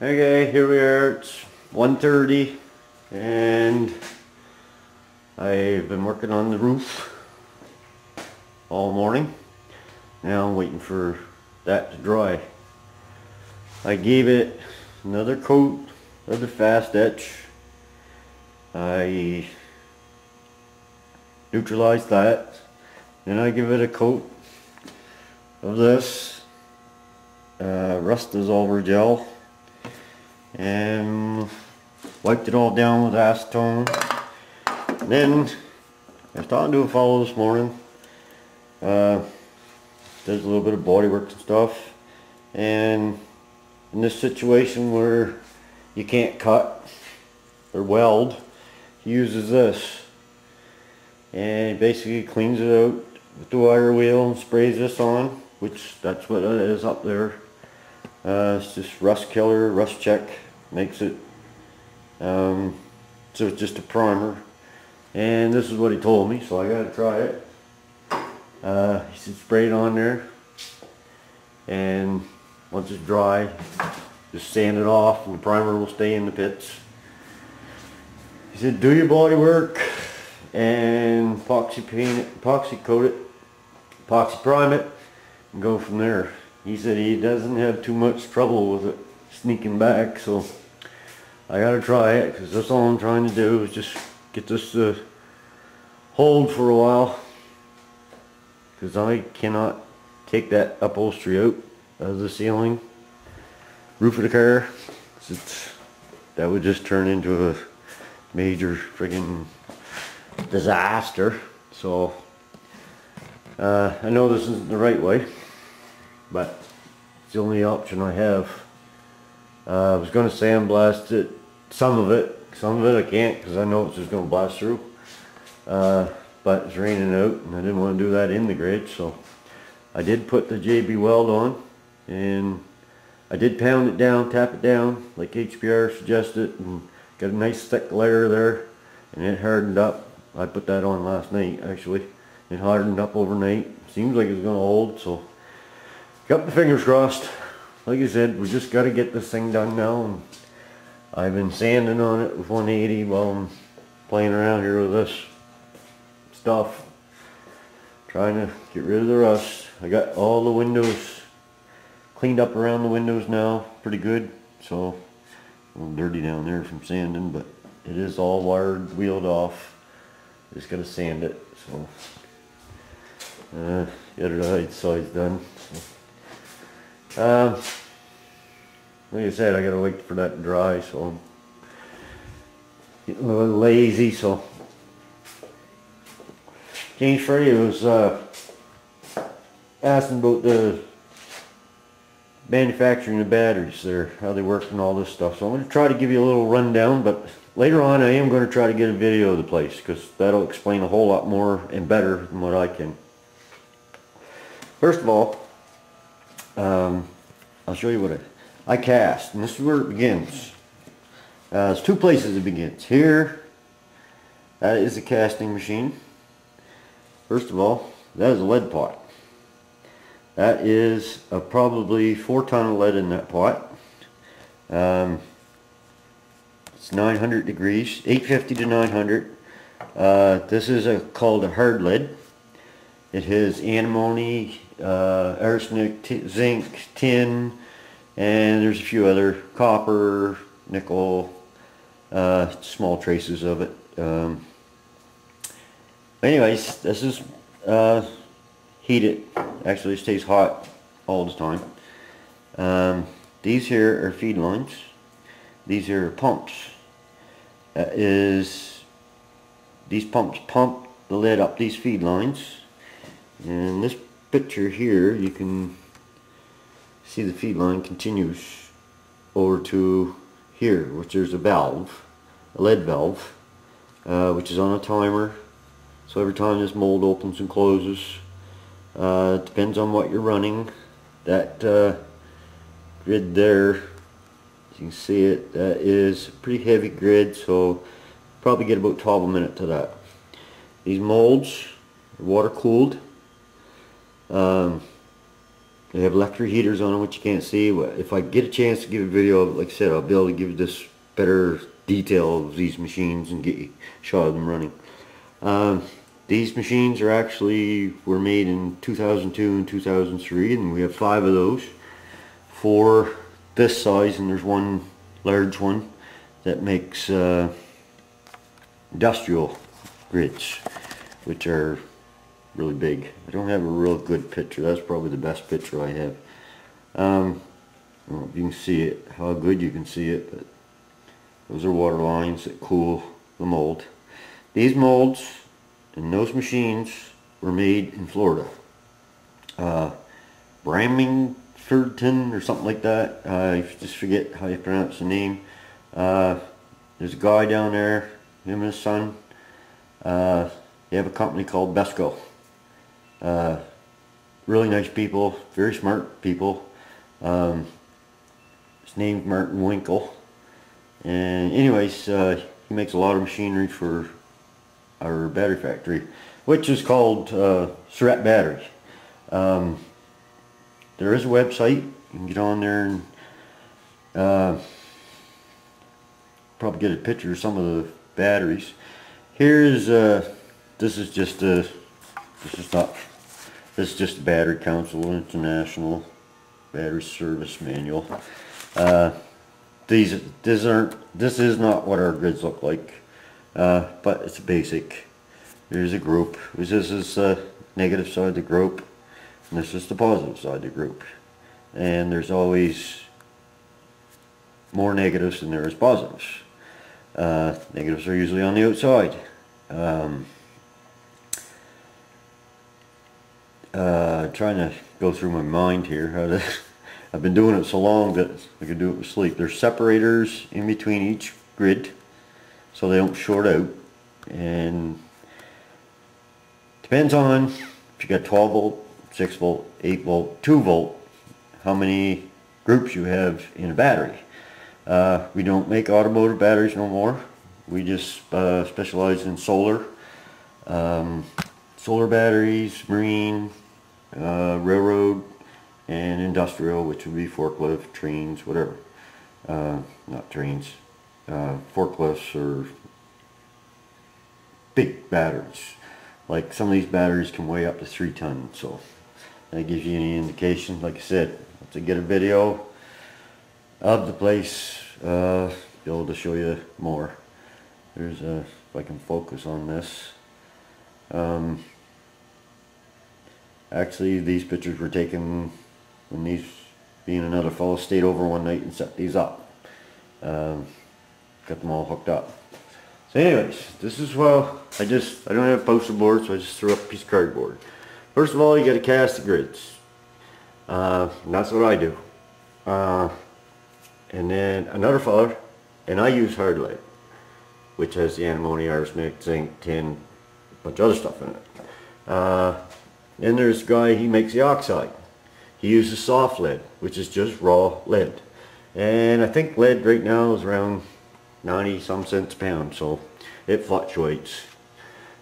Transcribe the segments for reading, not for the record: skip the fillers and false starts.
Okay, here we are. It's 1:30 and I've been working on the roof all morning. Now I'm waiting for that to dry. I gave it another coat of the fast etch. I neutralized that. Then I give it a coat of this rust dissolver gel and wiped it all down with acetone. Then I was talking to a fellow this morning, does a little bit of body work and stuff, and in this situation where you can't cut or weld, he uses this and basically cleans it out with the wire wheel and sprays this on, which that's what it is up there. It's just rust killer, rust check, makes it so it's just a primer, and this is what he told me, so I gotta try it. He said spray it on there, and once it's dry just sand it off and the primer will stay in the pits. He said do your body work and epoxy paint it, epoxy coat it, epoxy prime it, and go from there. He said he doesn't have too much trouble with it sneaking back, so I gotta try it because that's all I'm trying to do is just get this to hold for a while, because I cannot take that upholstery out of the ceiling roof of the car. That would just turn into a major friggin' disaster. So I know this isn't the right way, but it's the only option I have. I was going to sandblast it, some of it I can't because I know it's just going to blast through. But it's raining out and I didn't want to do that in the garage, so I did put the JB weld on, and I did pound it down, tap it down like HBR suggested, and got a nice thick layer there, and it hardened up. I put that on last night actually. It hardened up overnight. Seems like it's going to hold, so got my fingers crossed. Like I said, we just got to get this thing done now, and I've been sanding on it with 180 while I'm playing around here with this stuff, trying to get rid of the rust. I got all the windows cleaned up around the windows now, pretty good. So a little dirty down there from sanding, but it is all wired, wheeled off. Just gotta sand it. So the other side's done. So, like I said, I gotta wait for that to dry, so I'm getting a little lazy. So James Frey was asking about the manufacturing the batteries there, how they work and all this stuff. So I'm going to try to give you a little rundown, but later on I am going to try to get a video of the place, because that'll explain a whole lot more and better than what I can. First of all, I'll show you what I cast, and this is where it begins. There's two places it begins. Here, that is a casting machine. First of all, that is a lead pot. That is probably 4 tons of lead in that pot. It's 900 degrees, 850 to 900. This is called a hard lead. It has antimony, arsenic, zinc, tin, and there's a few other, copper, nickel, small traces of it. Anyways, this is heated. Actually, it stays hot all the time. These here are feed lines. These here are pumps. These pumps pump the lead up these feed lines. And this picture here, you can see the feed line continues over to here, which there's a valve, a lead valve, which is on a timer. So every time this mold opens and closes, it depends on what you're running. That grid there, you can see it, that is a pretty heavy grid, so probably get about 12 a minute to that. These molds are water cooled. They have electric heaters on them, which you can't see. If I get a chance to give a video, like I said, I'll be able to give this better detail of these machines and get you a shot of them running. These machines were made in 2002 and 2003, and we have 5 of those for this size, and there's one large one that makes industrial grids, which are really big. I don't have a real good picture. That's probably the best picture I have. I don't know if you can see it, how good you can see it, but those are water lines that cool the mold. These molds and those machines were made in Florida. Bramington or something like that. I just forget how you pronounce the name. There's a guy down there, him and his son. They have a company called Besco. Really nice people, very smart people. His name's Martin Winkle. And anyways, he makes a lot of machinery for our battery factory, which is called Surratt Battery. There is a website. You can get on there and probably get a picture of some of the batteries. Here's this is just a Battery Council International Battery Service Manual. This is not what our grids look like, but it's basic. There's a group. This is the negative side of the group, and this is the positive side of the group. And there's always more negatives than there is positives. Negatives are usually on the outside. Trying to go through my mind here. I've been doing it so long that I can do it with sleep. There's separators in between each grid so they don't short out, and depends on if you got 12 volt, 6 volt, 8 volt, 2 volt, how many groups you have in a battery. We don't make automotive batteries no more. We just specialize in solar batteries, marine, railroad, and industrial, which would be forklift, trains, whatever. Not trains, forklifts or big batteries. Like some of these batteries can weigh up to 3 tons, so that gives you any indication. Like I said, to get a video of the place, be able to show you more. There's if I can focus on this. Actually, these pictures were taken when me and another fellow stayed over one night and set these up. Got them all hooked up. So anyways, this is I don't have poster board, so I just threw up a piece of cardboard. First of all, you got to cast the grids. And that's what I do. And then another fellow, and I use hard lead, which has the antimony, arsenic, zinc, tin, a bunch of other stuff in it. Then there's a guy, he makes the oxide. He uses soft lead, which is just raw lead. And I think lead right now is around 90 some cents a pound, so it fluctuates.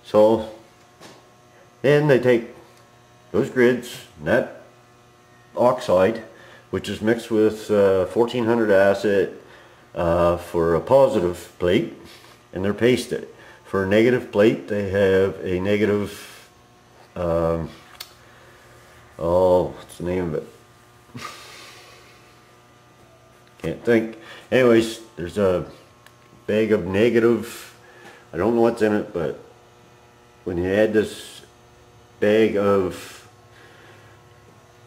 So then they take those grids, that oxide, which is mixed with 1400 acid for a positive plate, and they're pasted. For a negative plate, they have a negative, what's the name of it? Can't think. Anyways, there's a bag of negative, I don't know what's in it, but when you add this bag of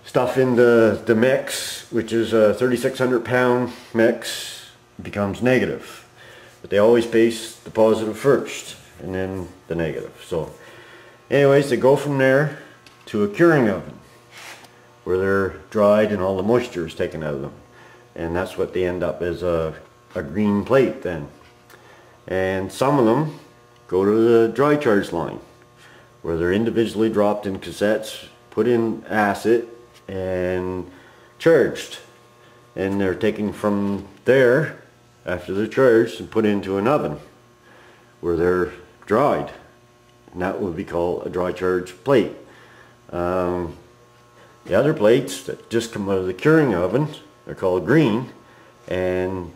stuff in the mix, which is a 3,600 pound mix, it becomes negative. But they always paste the positive first and then the negative. So anyways, they go from there to a curing oven where they're dried and all the moisture is taken out of them, and that's what they end up as a green plate then. And some of them go to the dry charge line where they're individually dropped in cassettes, put in acid and charged, and they're taken from there after they're charged and put into an oven where they're dried, and that would be called a dry charge plate. The other plates that just come out of the curing oven are called green, and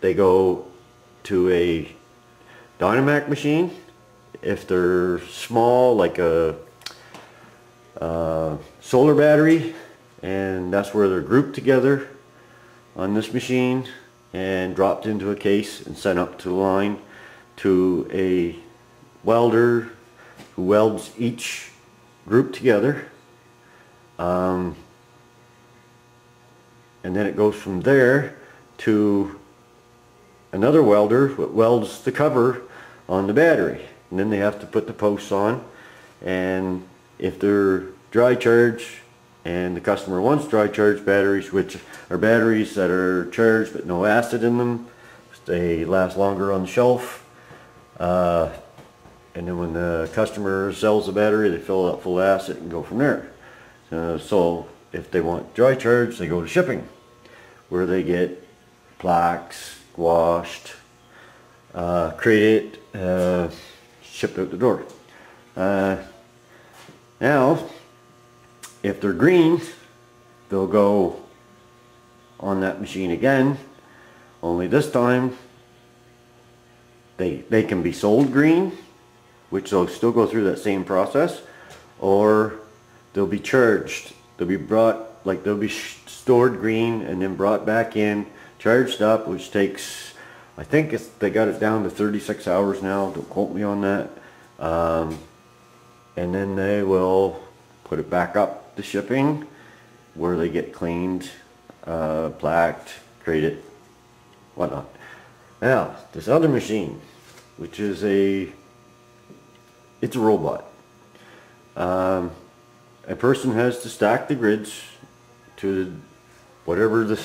they go to a Dynamac machine. If they're small, like a solar battery, and that's where they're grouped together on this machine and dropped into a case and sent up to the line to a welder who welds each group together, and then it goes from there to another welder that welds the cover on the battery, and then they have to put the posts on. And if they're dry charge and the customer wants dry charge batteries, which are batteries that are charged but no acid in them, they last longer on the shelf, and then when the customer sells the battery, they fill it up full of acid and go from there. So if they want dry charge, they go to shipping, where they get plaques washed, crated, shipped out the door. Now, if they're green, they'll go on that machine again, only this time they can be sold green, which they'll still go through that same process, or they'll be charged. They'll be brought, like they'll be stored green and then brought back in, charged up, which takes, I think they got it down to 36 hours now, don't quote me on that. And then they will put it back up to shipping, where they get cleaned, plaqued, crated, whatnot. Now, this other machine, which is it's a robot. A person has to stack the grids to whatever the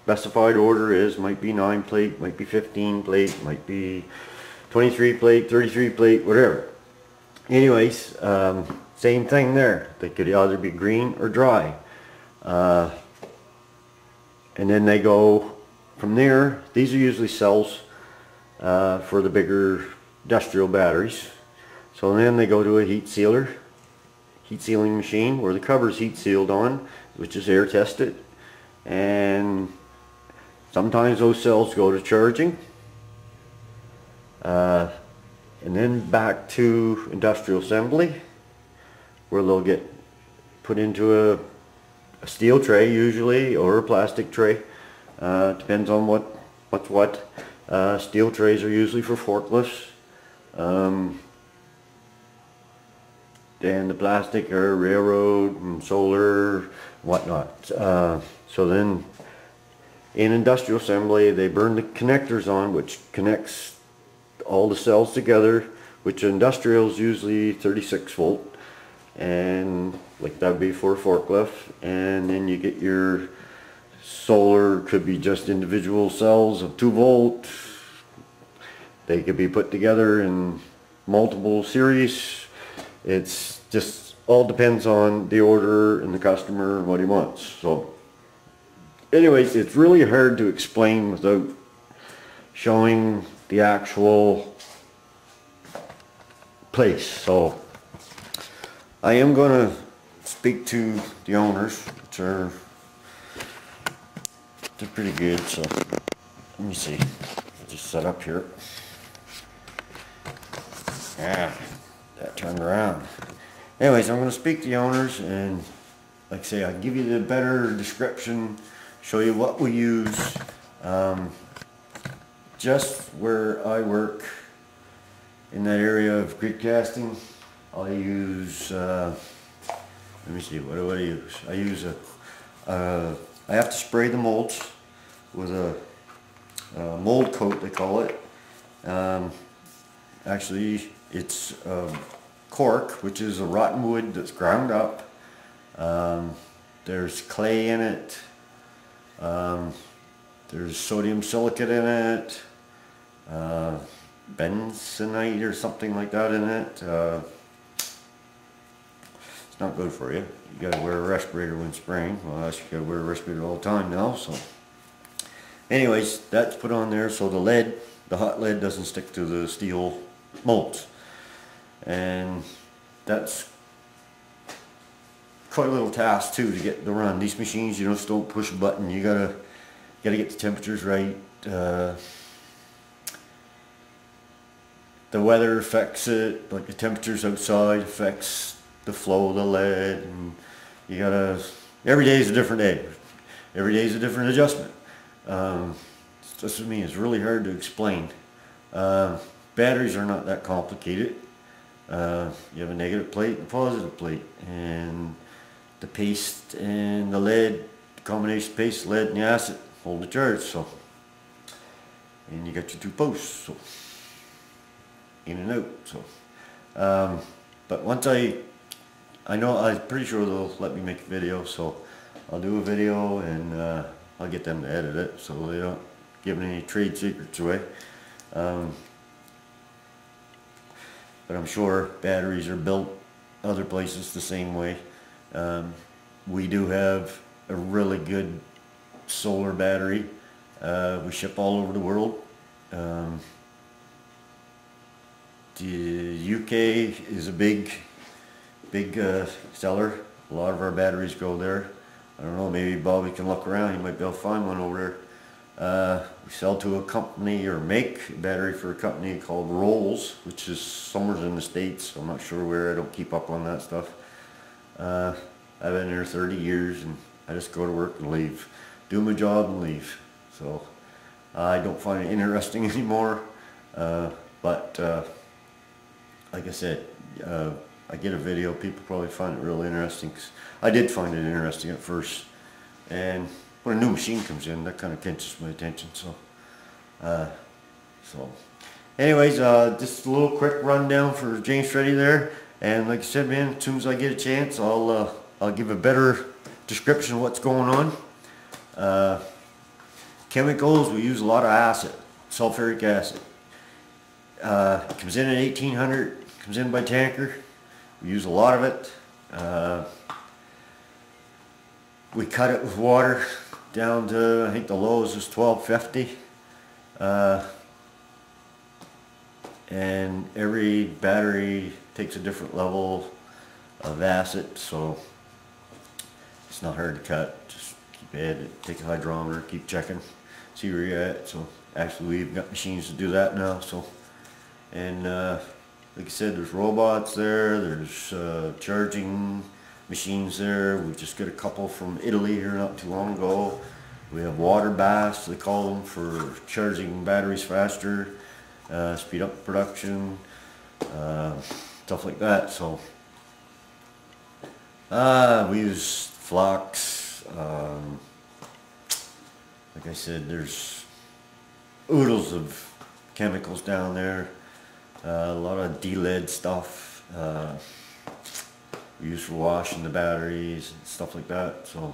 specified order is. Might be 9 plate, might be 15 plate, might be 23 plate, 33 plate, whatever. Anyways, same thing there. They could either be green or dry. And then they go from there. These are usually cells for the bigger industrial batteries. So then they go to a heat sealing machine, where the cover is heat sealed on, which is air tested. And sometimes those cells go to charging. And then back to industrial assembly, where they'll get put into a steel tray usually, or a plastic tray. Depends on what's what. Steel trays are usually for forklifts. And the plastic are railroad and solar, whatnot. So then in industrial assembly, they burn the connectors on, which connects all the cells together, which industrial is usually 36 volt, and like that would be for a forklift. And then you get your solar, could be just individual cells of 2 volt. They could be put together in multiple series. It's just all depends on the order and the customer and what he wants. So anyways, it's really hard to explain without showing the actual place. So I am going to speak to the owners, which they're pretty good. So let me see. I'll just set up here. Yeah, that turned around. Anyways, I'm going to speak to the owners, and like I say, I'll give you the better description, show you what we use. Just where I work in that area of grid casting, I'll use, let me see, what do I use? I use I have to spray the molds with a mold coat, they call it. Actually, it's cork, which is a rotten wood that's ground up. There's clay in it. There's sodium silicate in it. Bentonite or something like that in it. It's not good for you. You gotta wear a respirator when spraying. Well, you gotta wear a respirator all the time now. So, anyways, that's put on there so the hot lead doesn't stick to the steel molds, and that's quite a little task too to get the run. These machines, you just don't push a button. You gotta get the temperatures right. The weather affects it, like the temperatures outside affects the flow of the lead, and you gotta, every day is a different day. Every day is a different adjustment. That's what I mean, it's really hard to explain. Batteries are not that complicated. You have a negative plate and a positive plate, and the paste and the lead, the combination paste, lead and the acid hold the charge, so, and you got your two posts, so, in and out, so, but once I know, I'm pretty sure they'll let me make a video, so I'll do a video, and I'll get them to edit it so they don't give any trade secrets away. But I'm sure batteries are built other places the same way. We do have a really good solar battery. We ship all over the world. The UK is a big seller. A lot of our batteries go there. I don't know, maybe Bobby can look around, he might be able to find one over there. We sell to a company, or make a battery for a company called Rolls, which is somewhere in the States. I'm not sure where, I don't keep up on that stuff. I've been there 30 years, and I just go to work and leave. Do my job and leave. So I don't find it interesting anymore. But like I said, I get a video, people probably find it really interesting. 'Cause I did find it interesting at first, and when a new machine comes in, that kind of catches my attention. So anyways, just a little quick rundown for James Freddy there. And like I said, man, as soon as I get a chance, I'll give a better description of what's going on. Chemicals, we use a lot of acid, sulfuric acid. It comes in at 1800, comes in by tanker. We use a lot of it. We cut it with water down to, I think the lowest is 1250. And every battery takes a different level of acid, so it's not hard to cut. Just keep at it, take a hydrometer, keep checking, see where you're at. So actually we've got machines to do that now. So, and like I said, there's robots there, there's charging machines there. We just got a couple from Italy here not too long ago. We have water baths, they call them, for charging batteries faster, speed up production, stuff like that. So we use flux. Like I said, there's oodles of chemicals down there. A lot of D-lead stuff we use for washing the batteries and stuff like that. So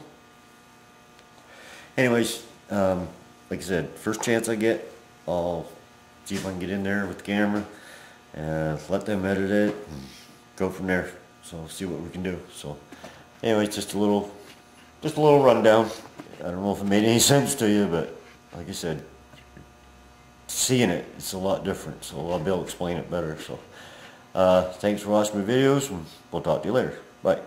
anyways, like I said, first chance I get, I'll see if I can get in there with the camera and let them edit it and go from there. So see what we can do. So anyways, just a little rundown. I don't know if it made any sense to you, but like I said, seeing it, it's a lot different, so I'll be able to explain it better. So thanks for watching my videos, and we'll talk to you later. Bye.